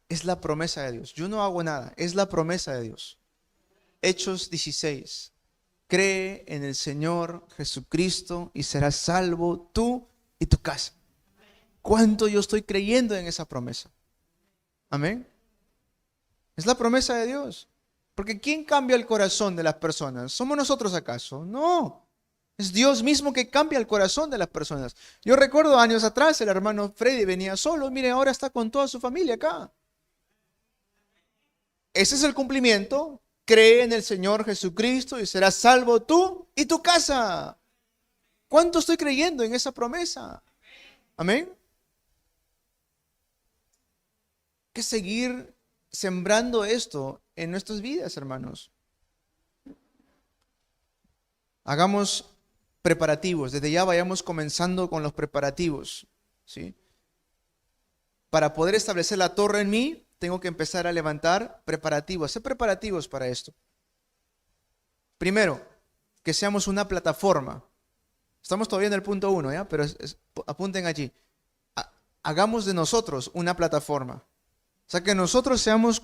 es la promesa de Dios. Yo no hago nada, es la promesa de Dios. Hechos 16. Cree en el Señor Jesucristo y serás salvo tú y tu casa. ¿Cuánto yo estoy creyendo en esa promesa? Amén. Es la promesa de Dios. Porque ¿quién cambia el corazón de las personas? ¿Somos nosotros acaso? No. Es Dios mismo que cambia el corazón de las personas. Yo recuerdo años atrás el hermano Freddy venía solo. Mire, ahora está con toda su familia acá. Ese es el cumplimiento. Cree en el Señor Jesucristo y serás salvo tú y tu casa. ¿Cuánto estoy creyendo en esa promesa? Amén. Hay que seguir sembrando esto en nuestras vidas, hermanos. hagamos preparativos. Desde ya vayamos comenzando con los preparativos, ¿sí? Para poder establecer la torre en mí, tengo que empezar a levantar preparativos, hacer preparativos para esto. Primero, que seamos una plataforma. Estamos todavía en el punto 1, ¿ya? Pero apunten allí. Hagamos de nosotros una plataforma. O sea, que nosotros seamos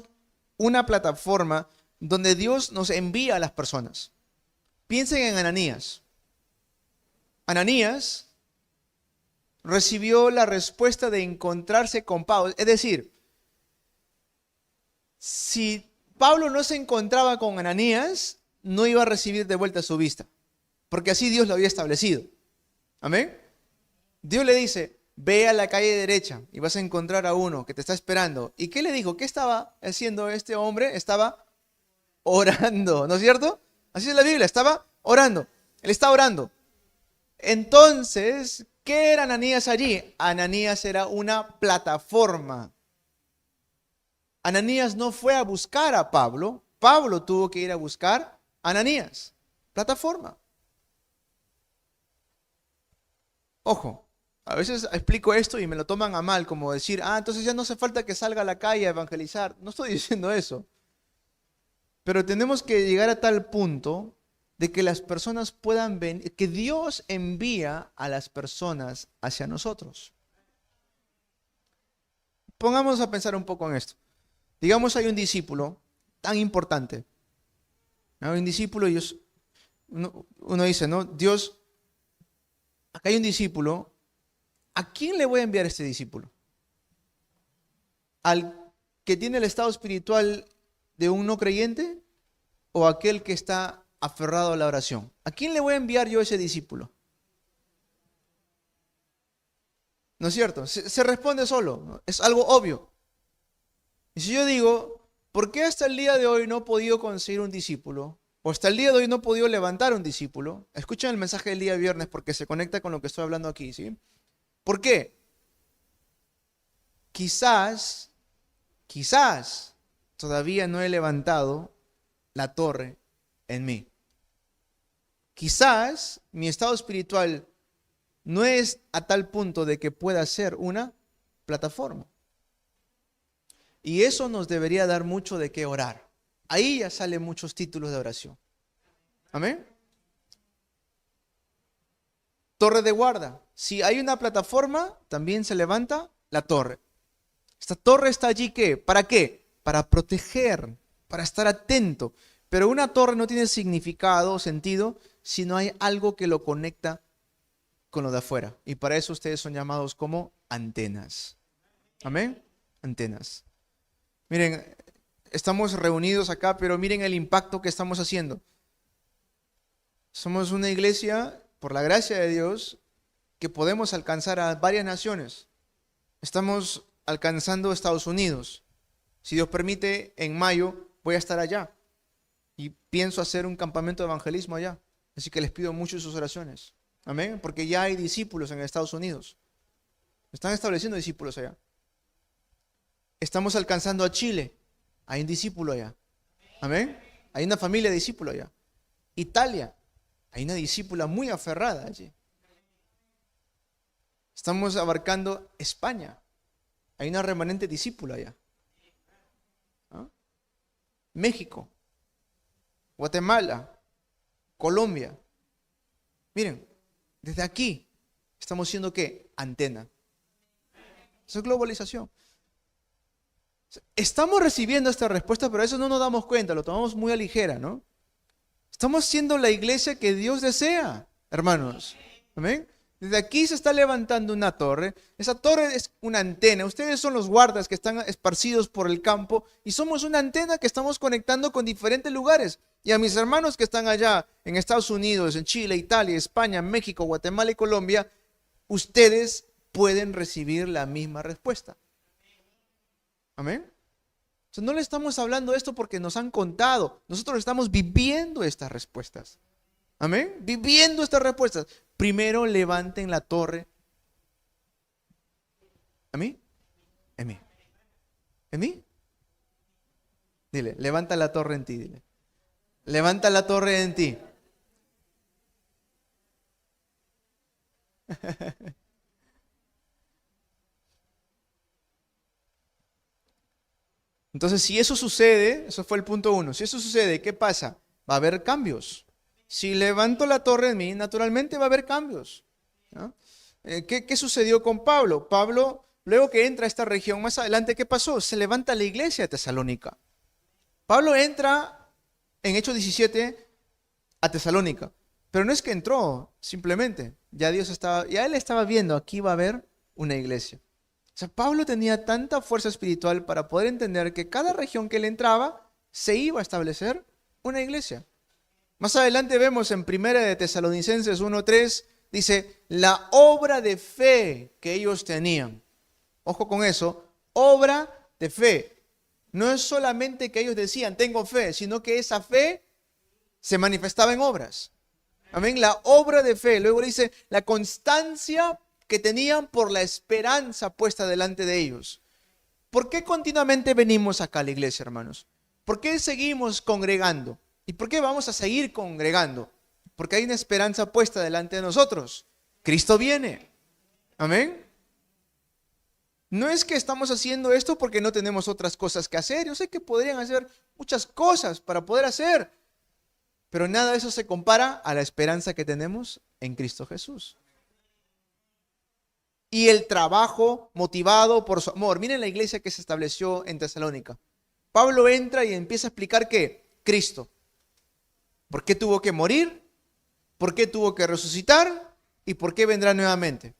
una plataforma donde Dios nos envía a las personas. Piensen en Ananías. Ananías recibió la respuesta de encontrarse con Pablo. Es decir, si Pablo no se encontraba con Ananías, no iba a recibir de vuelta su vista, porque así Dios lo había establecido. Amén. Dios le dice, ve a la calle derecha y vas a encontrar a uno que te está esperando. ¿Y qué le dijo? ¿Qué estaba haciendo este hombre? Estaba orando, ¿no es cierto? Así es la Biblia, estaba orando. Él está orando. Entonces, ¿qué era Ananías allí? Ananías era una plataforma. Ananías no fue a buscar a Pablo. Pablo tuvo que ir a buscar a Ananías. Plataforma. Ojo, a veces explico esto y me lo toman a mal, como decir, entonces ya no hace falta que salga a la calle a evangelizar. No estoy diciendo eso. Pero tenemos que llegar a tal punto de que las personas puedan venir, que Dios envía a las personas hacia nosotros. Pongamos a pensar un poco en esto. Digamos, hay un discípulo tan importante. ¿No? Hay un discípulo y uno dice, ¿no? Dios, acá hay un discípulo. ¿A quién le voy a enviar este discípulo? ¿Al que tiene el estado espiritual de un no creyente o aquel que está aferrado a la oración? ¿A quién le voy a enviar yo ese discípulo? ¿No es cierto? Se responde solo, ¿no? Es algo obvio. Y si yo digo, ¿por qué hasta el día de hoy no he podido conseguir un discípulo? O hasta el día de hoy no he podido levantar un discípulo. Escuchen el mensaje del día viernes porque se conecta con lo que estoy hablando aquí, ¿sí? ¿Por qué? Quizás todavía no he levantado la torre en mí. Quizás mi estado espiritual no es a tal punto de que pueda ser una plataforma. Y eso nos debería dar mucho de qué orar. Ahí ya salen muchos títulos de oración. Amén. Torre de guarda. Si hay una plataforma, también se levanta la torre. Esta torre está allí, ¿qué? ¿Para qué? Para proteger, para estar atento. Pero una torre no tiene significado o sentido si no hay algo que lo conecta con lo de afuera. Y para eso ustedes son llamados como antenas. Amén. Antenas. Miren, estamos reunidos acá, pero miren el impacto que estamos haciendo. Somos una iglesia, por la gracia de Dios, que podemos alcanzar a varias naciones. Estamos alcanzando Estados Unidos. Si Dios permite, en mayo voy a estar allá. Y pienso hacer un campamento de evangelismo allá. Así que les pido mucho sus oraciones. Amén. Porque ya hay discípulos en Estados Unidos. Están estableciendo discípulos allá. Estamos alcanzando a Chile. Hay un discípulo allá. Amén. Hay una familia de discípulos allá. Italia. Hay una discípula muy aferrada allí. Estamos abarcando España. Hay una remanente discípula allá. ¿Ah? México. Guatemala. Colombia. Miren, desde aquí estamos siendo ¿qué? Antena. Eso es globalización. Estamos recibiendo esta respuesta, pero a eso no nos damos cuenta, lo tomamos muy a ligera, ¿no? Estamos siendo la iglesia que Dios desea, hermanos. ¿Amén? Desde aquí se está levantando una torre. Esa torre es una antena. Ustedes son los guardas que están esparcidos por el campo y somos una antena que estamos conectando con diferentes lugares. Y a mis hermanos que están allá en Estados Unidos, en Chile, Italia, España, México, Guatemala y Colombia, ustedes pueden recibir la misma respuesta. Amén. Entonces, no le estamos hablando esto porque nos han contado. Nosotros estamos viviendo estas respuestas. Amén. Viviendo estas respuestas. Primero levanten la torre. ¿A mí? ¿En mí? ¿En mí? Dile, levanta la torre en ti. Dile. Levanta la torre en ti. Entonces, si eso sucede, eso fue el punto 1, si eso sucede, ¿qué pasa? Va a haber cambios. Si levanto la torre en mí, naturalmente va a haber cambios, ¿no? ¿Qué sucedió con Pablo? Pablo, luego que entra a esta región, más adelante, ¿qué pasó? Se levanta la iglesia de Tesalónica. Pablo entra en Hechos 17 a Tesalónica, pero no es que entró simplemente, ya él estaba viendo, aquí va a haber una iglesia. O sea, Pablo tenía tanta fuerza espiritual para poder entender que cada región que él entraba se iba a establecer una iglesia. Más adelante vemos en 1 de Tesalonicenses 1:3, dice, la obra de fe que ellos tenían. Ojo con eso, obra de fe. No es solamente que ellos decían, tengo fe, sino que esa fe se manifestaba en obras. Amén, la obra de fe. Luego dice, la constancia que tenían por la esperanza puesta delante de ellos. ¿Por qué continuamente venimos acá a la iglesia, hermanos? ¿Por qué seguimos congregando? ¿Y por qué vamos a seguir congregando? Porque hay una esperanza puesta delante de nosotros. Cristo viene. Amén. No es que estamos haciendo esto porque no tenemos otras cosas que hacer. Yo sé que podrían hacer muchas cosas para poder hacer, pero nada de eso se compara a la esperanza que tenemos en Cristo Jesús. Y el trabajo motivado por su amor. Miren la iglesia que se estableció en Tesalónica. Pablo entra y empieza a explicar que Cristo. ¿Por qué tuvo que morir? ¿Por qué tuvo que resucitar? ¿Y por qué vendrá nuevamente?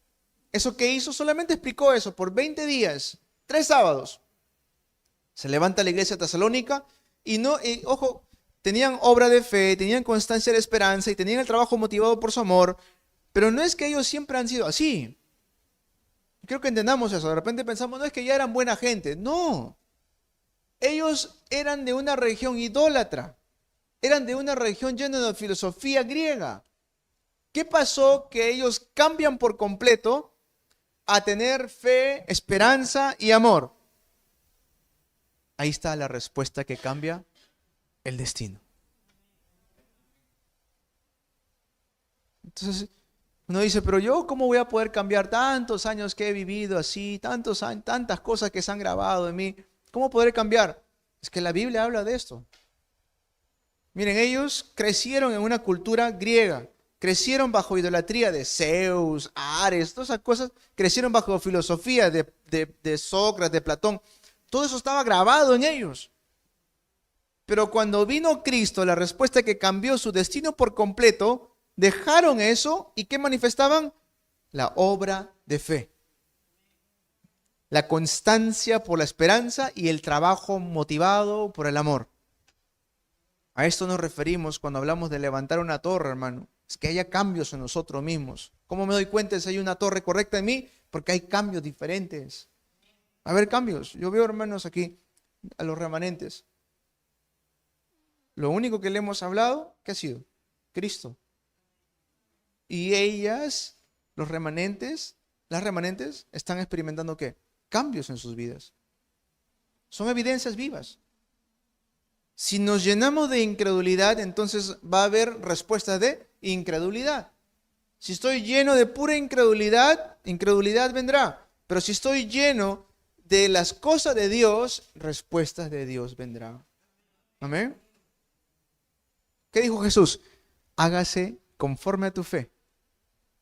Eso que hizo, solamente explicó eso por 20 días, 3 sábados. Se levanta la iglesia tesalónica y ojo, tenían obra de fe, tenían constancia de esperanza y tenían el trabajo motivado por su amor, pero no es que ellos siempre han sido así. Creo que entendamos eso. De repente pensamos, no es que ya eran buena gente. No. Ellos eran de una región idólatra. Eran de una región llena de filosofía griega. ¿Qué pasó? Que ellos cambian por completo a tener fe, esperanza y amor. Ahí está la respuesta que cambia el destino. Entonces, uno dice, pero yo, ¿cómo voy a poder cambiar tantos años que he vivido así, tantas cosas que se han grabado en mí? ¿Cómo podré cambiar? Es que la Biblia habla de esto. Miren, ellos crecieron en una cultura griega, crecieron bajo idolatría de Zeus, Ares, todas esas cosas, crecieron bajo filosofía de Sócrates, de Platón. Todo eso estaba grabado en ellos. Pero cuando vino Cristo, la respuesta que cambió su destino por completo, dejaron eso y ¿qué manifestaban? La obra de fe. La constancia por la esperanza y el trabajo motivado por el amor. A esto nos referimos cuando hablamos de levantar una torre, hermano. Es que haya cambios en nosotros mismos. ¿Cómo me doy cuenta si hay una torre correcta en mí? Porque hay cambios diferentes. Va a haber cambios. Yo veo, hermanos, aquí a los remanentes. Lo único que le hemos hablado, ¿qué ha sido? Cristo. Y ellas, las remanentes, están experimentando ¿qué? Cambios en sus vidas. Son evidencias vivas. Si nos llenamos de incredulidad, entonces va a haber respuestas de incredulidad. Si estoy lleno de pura incredulidad, incredulidad vendrá. Pero si estoy lleno de las cosas de Dios, respuestas de Dios vendrán. Amén. ¿Qué dijo Jesús? Hágase conforme a tu fe.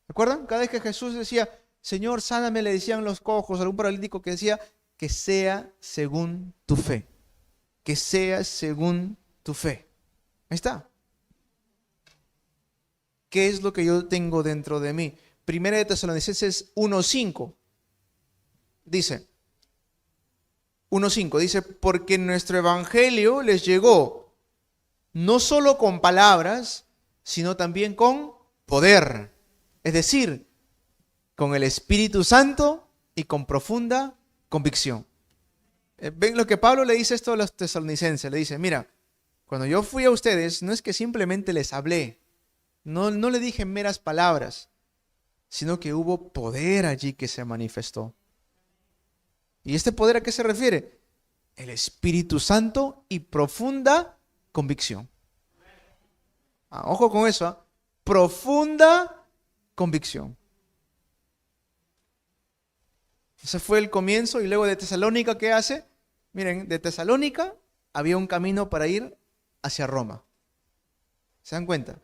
¿Recuerdan? Cada vez que Jesús decía, Señor, sáname, le decían los cojos, algún paralítico que decía, que sea según tu fe. Que sea según tu fe. Ahí está. ¿Qué es lo que yo tengo dentro de mí? Primera de Tesalonicenses 1:5 dice, 1:5 dice, porque nuestro evangelio les llegó no solo con palabras, sino también con poder. Es decir, con el Espíritu Santo y con profunda convicción. Ven lo que Pablo le dice esto a los tesalonicenses. Le dice, mira, cuando yo fui a ustedes, no es que simplemente les hablé. No le dije meras palabras, sino que hubo poder allí que se manifestó. ¿Y este poder a qué se refiere? El Espíritu Santo y profunda convicción. Ojo con eso, profunda convicción. Ese fue el comienzo. Y luego de Tesalónica, ¿qué hace? Miren, de Tesalónica había un camino para ir hacia Roma. ¿Se dan cuenta?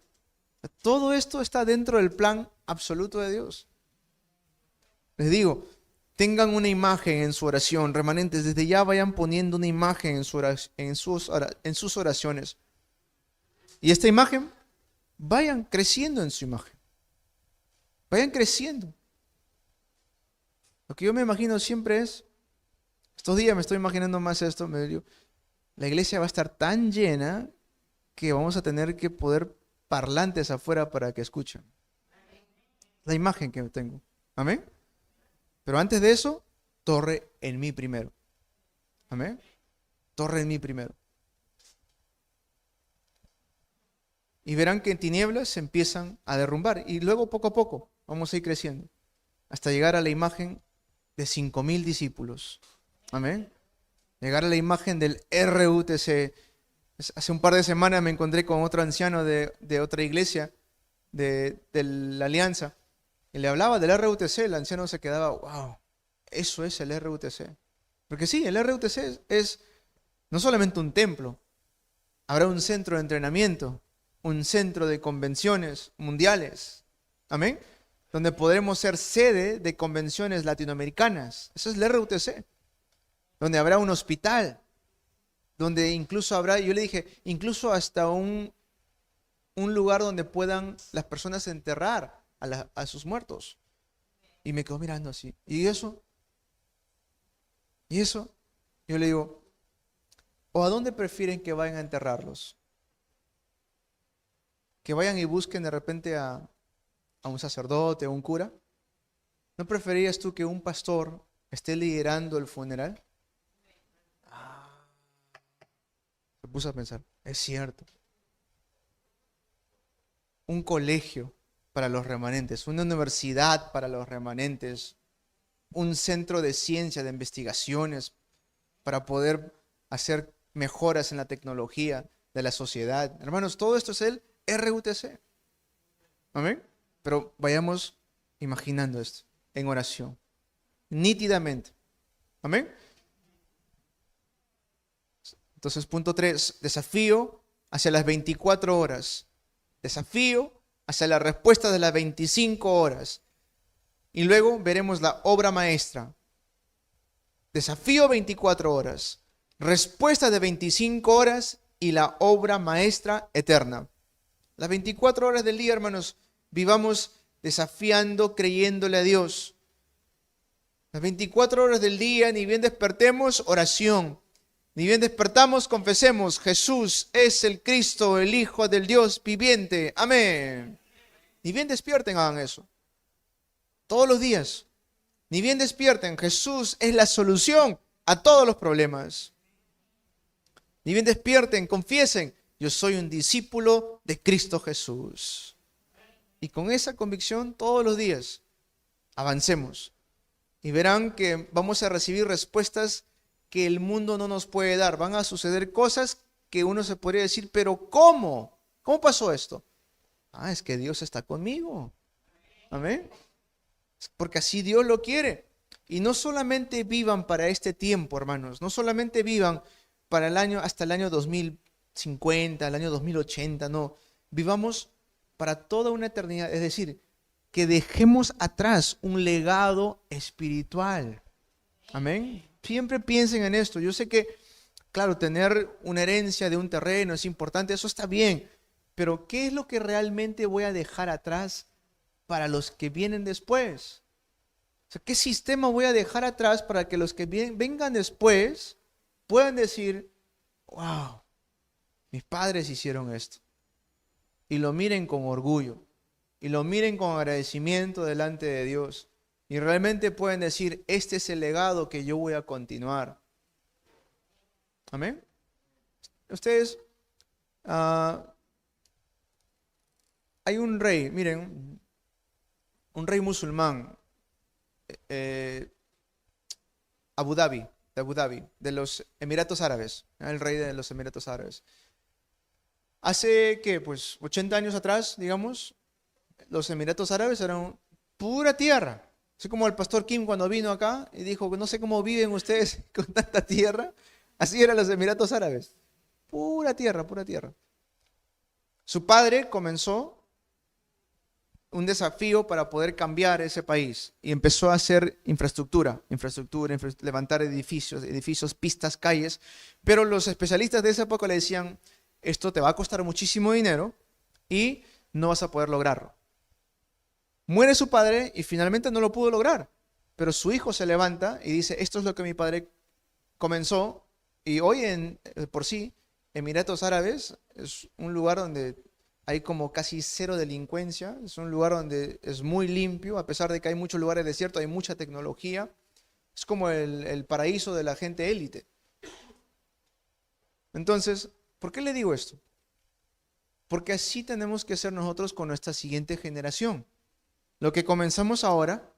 Todo esto está dentro del plan absoluto de Dios. Les digo, tengan una imagen en su oración, remanentes, desde ya vayan poniendo una imagen en sus oraciones. Y esta imagen, vayan creciendo en su imagen. Vayan creciendo. Lo que yo me imagino siempre es, estos días me estoy imaginando más esto, me digo, la iglesia va a estar tan llena que vamos a tener que poder parlantes afuera para que escuchen. La imagen que tengo. Amén. Pero antes de eso, torre en mí primero. Amén. Torre en mí primero. Y verán que en tinieblas se empiezan a derrumbar. Y luego poco a poco vamos a ir creciendo. Hasta llegar a la imagen de 5,000 discípulos. Amén. Llegar a la imagen del RUTC. Hace un par de semanas me encontré con otro anciano de otra iglesia, de la Alianza. Y le hablaba del RUTC. El anciano se quedaba, wow, eso es el RUTC. Porque sí, el RUTC es no solamente un templo. Habrá un centro de entrenamiento, un centro de convenciones mundiales. Amén. Donde podremos ser sede de convenciones latinoamericanas. Eso es el RUTC. Donde habrá un hospital. Donde incluso habrá, yo le dije, incluso hasta un lugar donde puedan las personas enterrar a sus muertos. Y me quedo mirando así. ¿Y eso? ¿Y eso? Yo le digo, ¿o a dónde prefieren que vayan a enterrarlos? Que vayan y busquen de repente a un sacerdote o un cura. ¿No preferirías tú que un pastor esté liderando el funeral? Me puse a pensar, es cierto. Un colegio para los remanentes, una universidad para los remanentes, un centro de ciencia, de investigaciones para poder hacer mejoras en la tecnología de la sociedad. Hermanos, todo esto es el RUTC. Amén. Pero vayamos imaginando esto en oración, nítidamente. Amén. Entonces, punto 3, desafío hacia las 24 horas. Desafío hacia la respuesta de las 25 horas. Y luego veremos la obra maestra. Desafío 24 horas. Respuesta de 25 horas y la obra maestra eterna. Las 24 horas del día, hermanos, vivamos desafiando, creyéndole a Dios. Las 24 horas del día, ni bien despertemos, oración. Ni bien despertamos, confesemos, Jesús es el Cristo, el Hijo del Dios viviente. Amén. Ni bien despierten, hagan eso. Todos los días. Ni bien despierten, Jesús es la solución a todos los problemas. Ni bien despierten, confiesen, yo soy un discípulo de Cristo Jesús. Y con esa convicción todos los días avancemos. Y verán que vamos a recibir respuestas que el mundo no nos puede dar. Van a suceder cosas que uno se podría decir, pero ¿cómo? ¿Cómo pasó esto? Es que Dios está conmigo. Amén. Porque así Dios lo quiere. Y no solamente vivan para este tiempo, hermanos. No solamente vivan para el año, hasta el año 2050, el año 2080, no. Vivamos para toda una eternidad. Es decir, que dejemos atrás un legado espiritual. Amén. Siempre piensen en esto. Yo sé que, claro, tener una herencia de un terreno es importante, eso está bien. Pero ¿qué es lo que realmente voy a dejar atrás para los que vienen después? O sea, ¿qué sistema voy a dejar atrás para que los que vengan después puedan decir, wow, mis padres hicieron esto? Y lo miren con orgullo, y lo miren con agradecimiento delante de Dios. Y realmente pueden decir, este es el legado que yo voy a continuar. Amén. Ustedes, hay un rey, miren, un rey musulmán, Abu Dhabi, de los Emiratos Árabes, el rey de los Emiratos Árabes. Hace, ¿qué? Pues 80 años atrás, digamos, los Emiratos Árabes eran pura tierra. Así como el pastor Kim cuando vino acá y dijo que no sé cómo viven ustedes con tanta tierra. Así eran los Emiratos Árabes. Pura tierra, pura tierra. Su padre comenzó un desafío para poder cambiar ese país y empezó a hacer infraestructura, levantar edificios, pistas, calles. Pero los especialistas de esa época le decían, esto te va a costar muchísimo dinero y no vas a poder lograrlo. Muere su padre y finalmente no lo pudo lograr, pero su hijo se levanta y dice, esto es lo que mi padre comenzó, y hoy por sí, Emiratos Árabes es un lugar donde hay como casi cero delincuencia, es un lugar donde es muy limpio, a pesar de que hay muchos lugares desiertos, hay mucha tecnología, es como el paraíso de la gente élite. Entonces, ¿por qué le digo esto? Porque así tenemos que ser nosotros con nuestra siguiente generación. Lo que comenzamos ahora,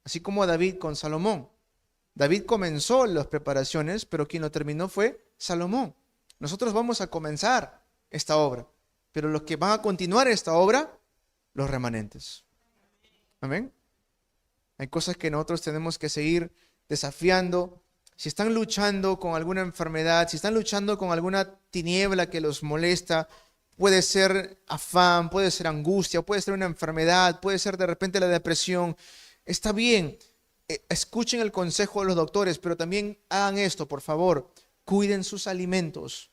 así como David con Salomón. David comenzó las preparaciones, pero quien lo terminó fue Salomón. Nosotros vamos a comenzar esta obra, pero los que van a continuar esta obra, los remanentes. Amén. Hay cosas que nosotros tenemos que seguir desafiando. Si están luchando con alguna enfermedad, si están luchando con alguna tiniebla que los molesta, puede ser afán, puede ser angustia, puede ser una enfermedad, puede ser de repente la depresión. Está bien, escuchen el consejo de los doctores, pero también hagan esto, por favor. Cuiden sus alimentos.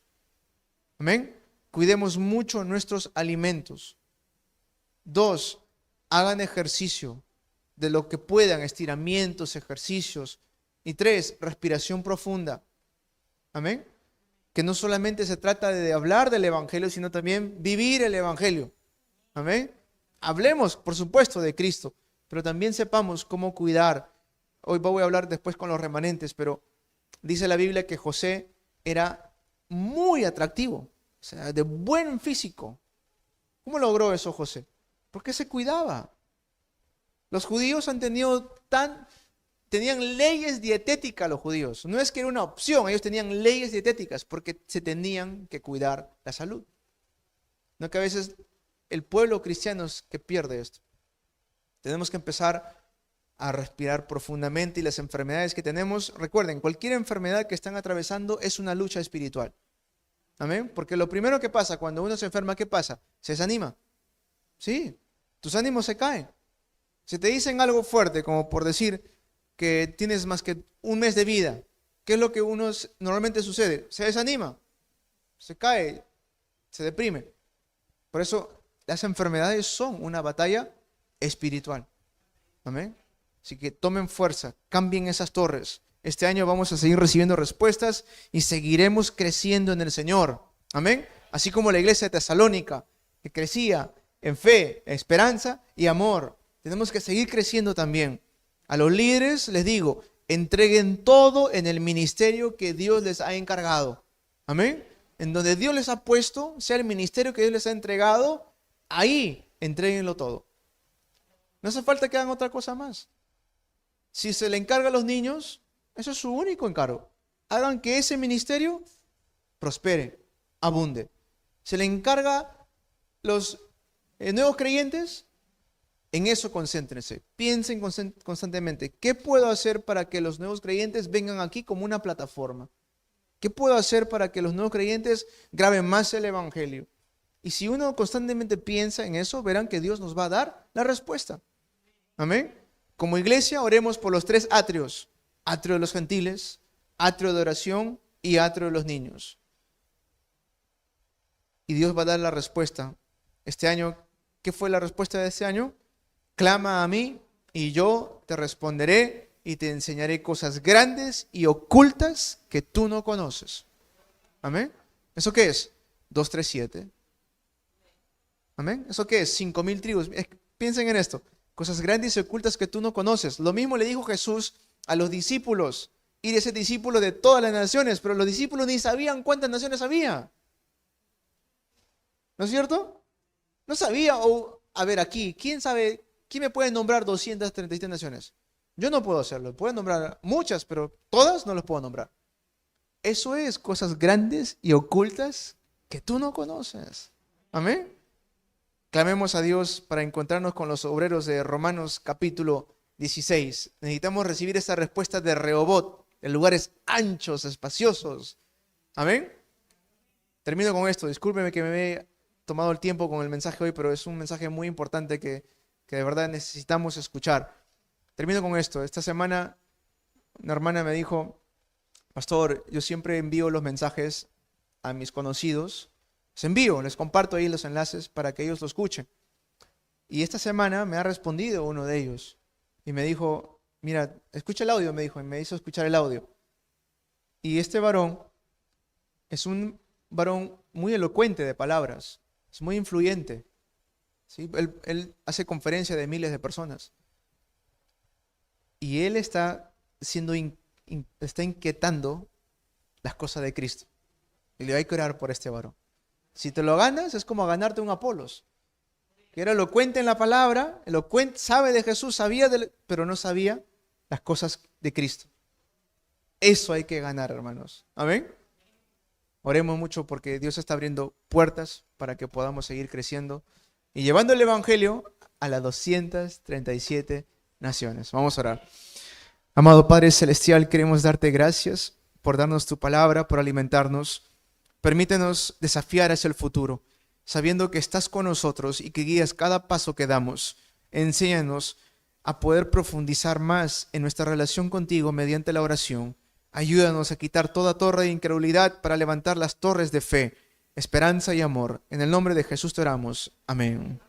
Amén. Cuidemos mucho nuestros alimentos. 2, hagan ejercicio de lo que puedan, estiramientos, ejercicios. Y 3, respiración profunda. Amén. Que no solamente se trata de hablar del Evangelio, sino también vivir el Evangelio. Amén. Hablemos, por supuesto, de Cristo, pero también sepamos cómo cuidar. Hoy voy a hablar después con los remanentes, pero dice la Biblia que José era muy atractivo, o sea, de buen físico. ¿Cómo logró eso José? Porque se cuidaba. Los judíos tenían leyes dietéticas los judíos. No es que era una opción, ellos tenían leyes dietéticas porque se tenían que cuidar la salud. No que a veces el pueblo cristiano es que pierde esto. Tenemos que empezar a respirar profundamente y las enfermedades que tenemos, recuerden, cualquier enfermedad que están atravesando es una lucha espiritual. Amén. Porque lo primero que pasa cuando uno se enferma, ¿qué pasa? Se desanima. Sí, tus ánimos se caen. Si te dicen algo fuerte, como por decir que tienes más que un mes de vida, ¿qué es lo que normalmente sucede? Se desanima, se cae, se deprime. Por eso las enfermedades son una batalla espiritual. Amén. Así que tomen fuerza, cambien esas torres. Este año vamos a seguir recibiendo respuestas y seguiremos creciendo en el Señor. Amén. Así como la iglesia de Tesalónica, que crecía en fe, esperanza y amor. Tenemos que seguir creciendo también. A los líderes les digo, entreguen todo en el ministerio que Dios les ha encargado. Amén. En donde Dios les ha puesto, sea el ministerio que Dios les ha entregado, ahí entréguenlo todo. No hace falta que hagan otra cosa más. Si se le encarga a los niños, eso es su único encargo. Hagan que ese ministerio prospere, abunde. Se le encarga a los nuevos creyentes, en eso concéntrense. Piensen constantemente, ¿qué puedo hacer para que los nuevos creyentes vengan aquí como una plataforma? ¿Qué puedo hacer para que los nuevos creyentes graben más el Evangelio? Y si uno constantemente piensa en eso, verán que Dios nos va a dar la respuesta. Amén. Como iglesia, oremos por los 3 atrios. Atrio de los gentiles, atrio de oración y atrio de los niños. Y Dios va a dar la respuesta. Este año, ¿qué fue la respuesta de este año? Clama a mí y yo te responderé y te enseñaré cosas grandes y ocultas que tú no conoces. Amén. ¿Eso qué es? 2:3:7. Amén. ¿Eso qué es? 5,000 tribus. Piensen en esto. Cosas grandes y ocultas que tú no conoces. Lo mismo le dijo Jesús a los discípulos. Y de ese discípulo de todas las naciones. Pero los discípulos ni sabían cuántas naciones había. ¿No es cierto? No sabía. A ver, aquí, ¿quién sabe? ¿Quién me puede nombrar 237 naciones? Yo no puedo hacerlo. Puedo nombrar muchas, pero todas no las puedo nombrar. Eso es cosas grandes y ocultas que tú no conoces. Amén. Clamemos a Dios para encontrarnos con los obreros de Romanos capítulo 16. Necesitamos recibir esa respuesta de Rehobot, de lugares anchos, espaciosos. Amén. Termino con esto. Discúlpeme que me he tomado el tiempo con el mensaje hoy, pero es un mensaje muy importante que de verdad necesitamos escuchar. Termino con esto. Esta semana una hermana me dijo: pastor, yo siempre envío los mensajes a mis conocidos. Les comparto ahí los enlaces para que ellos lo escuchen. Y esta semana me ha respondido uno de ellos y me dijo: mira, escucha el audio, me dijo, y me hizo escuchar el audio. Y este varón es un varón muy elocuente de palabras, es muy influyente, ¿sí? Él hace conferencias de miles de personas. Y él está está inquietando las cosas de Cristo. Y le hay que orar por este varón. Si te lo ganas, es como ganarte un Apolos, que era elocuente en la palabra, elocuente, sabe de Jesús, pero no sabía las cosas de Cristo. Eso hay que ganar, hermanos. Amén. Oremos mucho porque Dios está abriendo puertas para que podamos seguir creciendo y llevando el evangelio a las 237 naciones. Vamos a orar. Amado Padre Celestial, queremos darte gracias por darnos tu palabra, por alimentarnos. Permítenos desafiar hacia el futuro, sabiendo que estás con nosotros y que guías cada paso que damos. Enséñanos a poder profundizar más en nuestra relación contigo mediante la oración. Ayúdanos a quitar toda torre de incredulidad para levantar las torres de fe, esperanza y amor. En el nombre de Jesús te oramos. Amén.